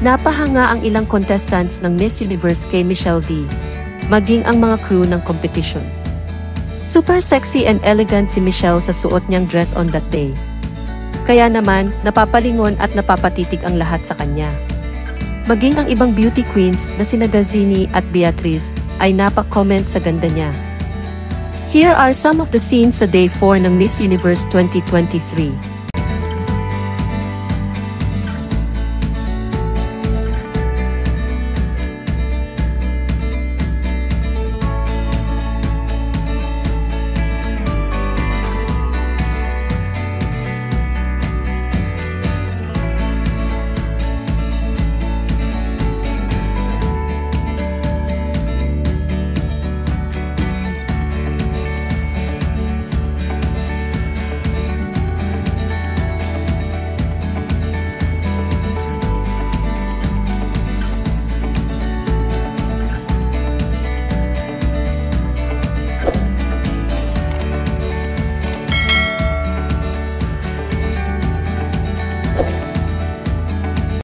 Napahanga ang ilang contestants ng Miss Universe kay Michelle D, maging ang mga crew ng competition. Super sexy and elegant si Michelle sa suot niyang dress on that day. Kaya naman, napapalingon at napapatitig ang lahat sa kanya. Maging ang ibang beauty queens na sina Gazini at Beatrice ay napak-comment sa ganda niya. Here are some of the scenes sa Day 4 ng Miss Universe 2023.